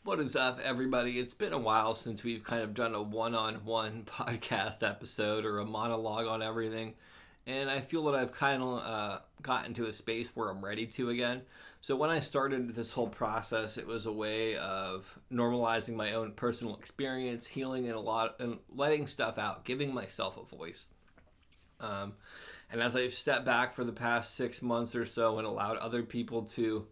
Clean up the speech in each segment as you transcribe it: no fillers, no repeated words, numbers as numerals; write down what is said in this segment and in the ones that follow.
What is up, everybody? It's been a while since we've kind of done a one-on-one podcast episode or a monologue on everything, and I feel that I've kind of gotten to a space where I'm ready to again. So when I started this whole process, it was a way of normalizing my own personal experience, healing and a lot, and letting stuff out, giving myself a voice. Um, and as I've stepped back for the past 6 months or so and allowed other people to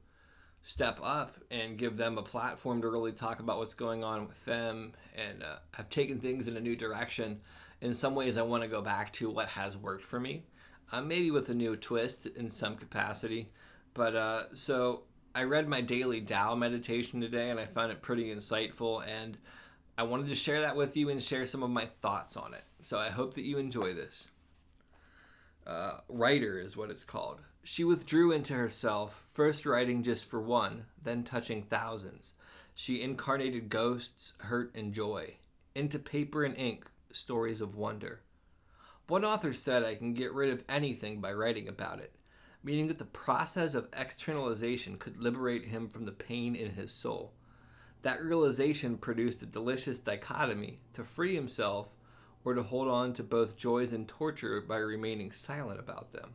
step up and give them a platform to really talk about what's going on with them and have taken things in a new direction. In some ways, I want to go back to what has worked for me, maybe with a new twist in some capacity. So I read my daily TAO meditation today and I found it pretty insightful. And I wanted to share that with you and share some of my thoughts on it. So I hope that you enjoy this. Writer is what it's called. She withdrew into herself, first writing just for one, then touching thousands. She incarnated ghosts, hurt, and joy. Into paper and ink, stories of wonder. One author said I can get rid of anything by writing about it, meaning that the process of externalization could liberate him from the pain in his soul. That realization produced a delicious dichotomy to free himself or to hold on to both joys and torture by remaining silent about them.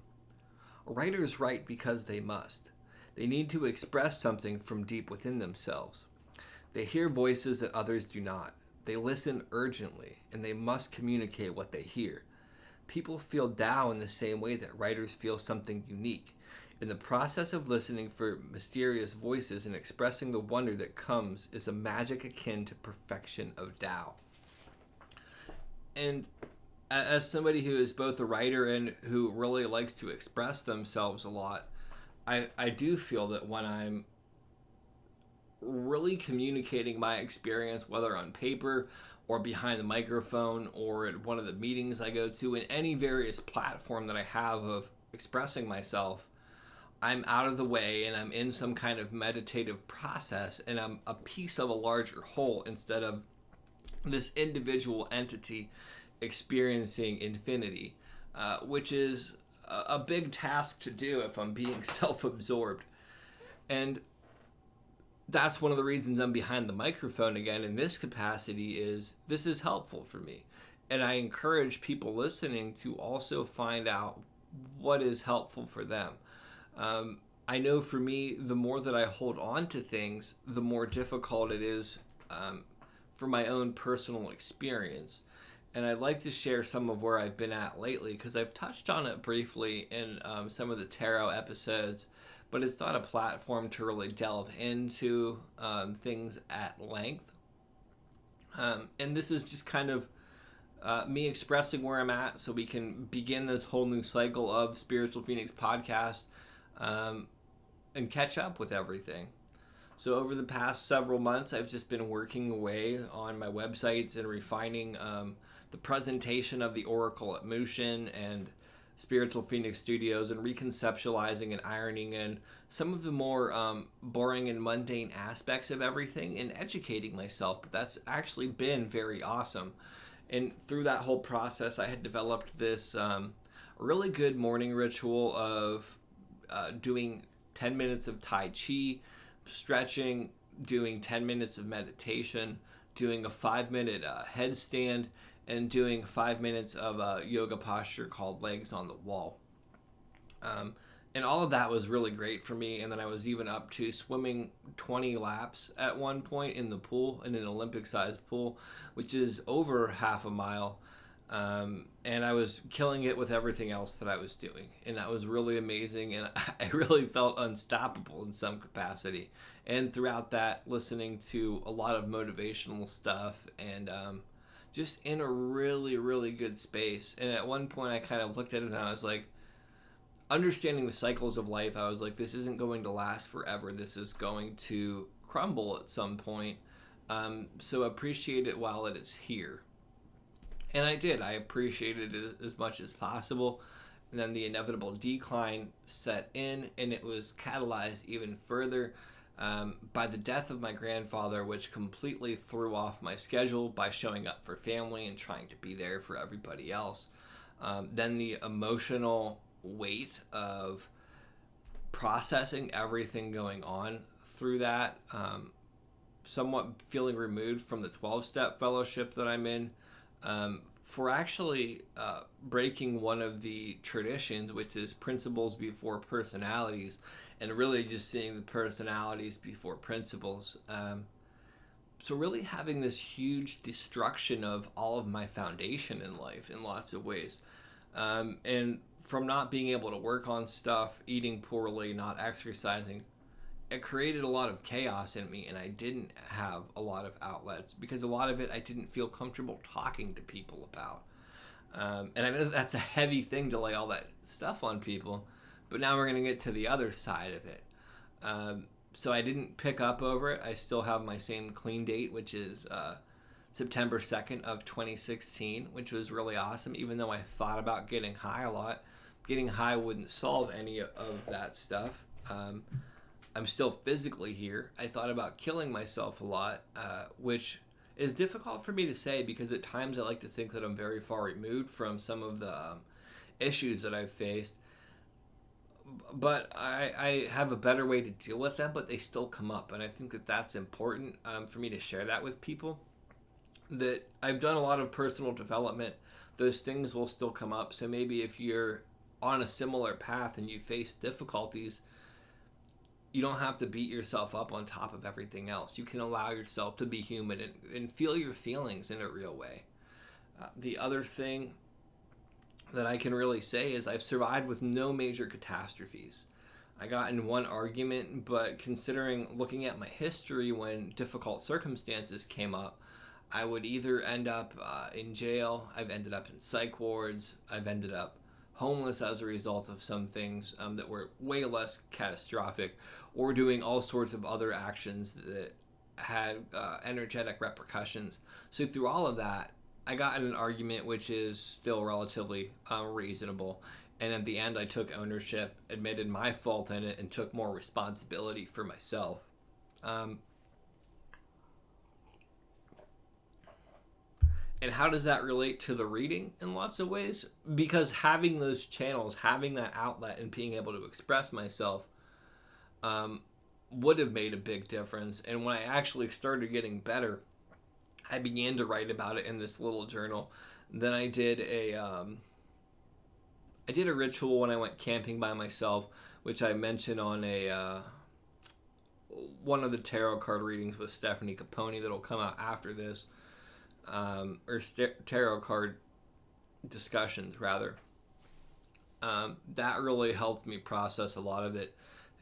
Writers write because they must. They need to express something from deep within themselves. They hear voices that others do not. They listen urgently, and they must communicate what they hear. People feel Tao in the same way that writers feel something unique. In the process of listening for mysterious voices and expressing the wonder that comes is a magic akin to perfection of Tao. And as somebody who is both a writer and who really likes to express themselves a lot, I do feel that when I'm really communicating my experience, whether on paper or behind the microphone or at one of the meetings I go to, in any various platform that I have of expressing myself, I'm out of the way and I'm in some kind of meditative process and I'm a piece of a larger whole instead of this individual entity experiencing infinity, which is a big task to do if I'm being self-absorbed. And that's one of the reasons I'm behind the microphone again in this capacity is this is helpful for me. And I encourage people listening to also find out what is helpful for them. I know for me, the more that I hold on to things, the more difficult it is for my own personal experience. And I'd like to share some of where I've been at lately because I've touched on it briefly in some of the tarot episodes, but it's not a platform to really delve into things at length. And this is just kind of me expressing where I'm at so we can begin this whole new cycle of Spiritual Phoenix podcast and catch up with everything. So over the past several months, I've just been working away on my websites and refining the presentation of the Oracle at Motion and Spiritual Phoenix Studios and reconceptualizing and ironing in some of the more boring and mundane aspects of everything and educating myself. But that's actually been very awesome. And through that whole process, I had developed this really good morning ritual of doing 10 minutes of Tai Chi, stretching, doing 10 minutes of meditation, doing a 5-minute headstand, and doing 5 minutes of a yoga posture called legs on the wall. And all of that was really great for me. And then I was even up to swimming 20 laps at one point in the pool, in an Olympic-sized pool, which is over half a mile. And I was killing it with everything else that I was doing. And that was really amazing. And I really felt unstoppable in some capacity. And throughout that, listening to a lot of motivational stuff and just in a really, really good space. And at one point, I kind of looked at it and I was like, understanding the cycles of life, I was like, this isn't going to last forever. This is going to crumble at some point. So appreciate it while it is here. And I did. I appreciated it as much as possible. And then the inevitable decline set in, and it was catalyzed even further by the death of my grandfather, which completely threw off my schedule by showing up for family and trying to be there for everybody else. Then the emotional weight of processing everything going on through that somewhat feeling removed from the 12-step fellowship that I'm in, for actually breaking one of the traditions, which is principles before personalities, and really just seeing the personalities before principles. So really having this huge destruction of all of my foundation in life in lots of ways. And from not being able to work on stuff, eating poorly, not exercising, it created a lot of chaos in me, and I didn't have a lot of outlets because a lot of it I didn't feel comfortable talking to people about. And I know that's a heavy thing to lay all that stuff on people, but now we're going to get to the other side of it. So I didn't pick up over it. I still have my same clean date, which is September 2nd of 2016, which was really awesome, even though I thought about getting high a lot. Getting high wouldn't solve any of that stuff. I'm still physically here. I thought about killing myself a lot, which is difficult for me to say because at times I like to think that I'm very far removed from some of the issues that I've faced. But I have a better way to deal with them, but they still come up. And I think that that's important for me to share that with people. That I've done a lot of personal development. Those things will still come up. So maybe if you're on a similar path and you face difficulties, you don't have to beat yourself up on top of everything else. You can allow yourself to be human and feel your feelings in a real way. The other thing that I can really say is I've survived with no major catastrophes. I got in one argument, but considering looking at my history when difficult circumstances came up, I would either end up in jail, I've ended up in psych wards, I've ended up homeless as a result of some things that were way less catastrophic, or doing all sorts of other actions that had energetic repercussions. So through all of that, I got in an argument which is still relatively reasonable. And at the end, I took ownership, admitted my fault in it, and took more responsibility for myself. And how does that relate to the reading in lots of ways? Because having those channels, having that outlet, and being able to express myself would have made a big difference. And when I actually started getting better, I began to write about it in this little journal. Then I did a ritual when I went camping by myself, which I mentioned on one of the tarot card readings with Stephanie Capone that'll come out after this. Tarot card discussions rather. That really helped me process a lot of it.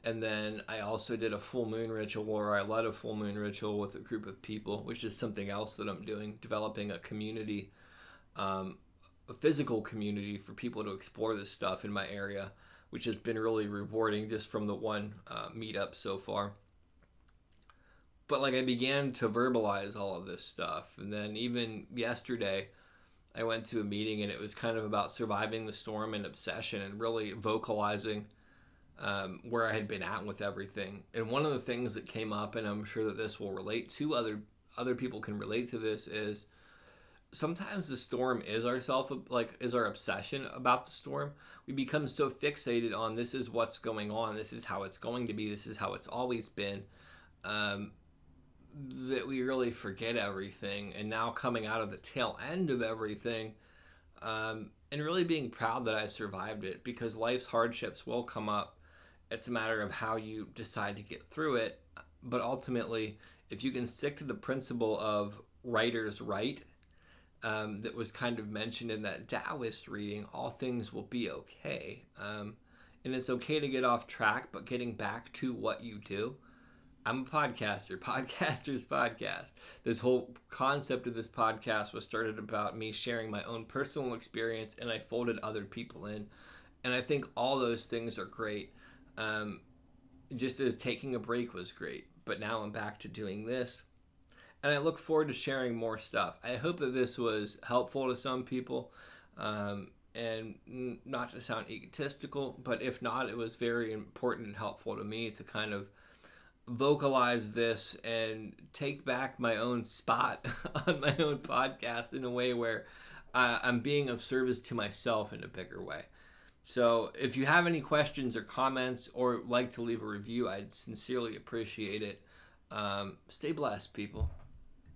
And then I also did a full moon ritual where I led a full moon ritual with a group of people, which is something else that I'm doing, developing a community, a physical community for people to explore this stuff in my area, which has been really rewarding just from the one meetup so far. But like I began to verbalize all of this stuff. And then even yesterday, I went to a meeting and it was kind of about surviving the storm and obsession and really vocalizing where I had been at with everything. And one of the things that came up, and I'm sure that this will relate to other people can relate to this, is sometimes the storm is is our obsession about the storm. We become so fixated on this is what's going on, this is how it's going to be, this is how it's always been, that we really forget everything. And now coming out of the tail end of everything, and really being proud that I survived it, because life's hardships will come up. It's a matter of how you decide to get through it. But ultimately, if you can stick to the principle of writers write, that was kind of mentioned in that Taoist reading, all things will be okay. And it's okay to get off track, but getting back to what you do. I'm a podcaster. Podcasters podcast. This whole concept of this podcast was started about me sharing my own personal experience, and I folded other people in. And I think all those things are great. Just as taking a break was great. But now I'm back to doing this. And I look forward to sharing more stuff. I hope that this was helpful to some people. And not to sound egotistical, but if not, it was very important and helpful to me to kind of vocalize this and take back my own spot on my own podcast in a way where I'm being of service to myself in a bigger way. So if you have any questions or comments or like to leave a review, I'd sincerely appreciate it. Stay blessed, people.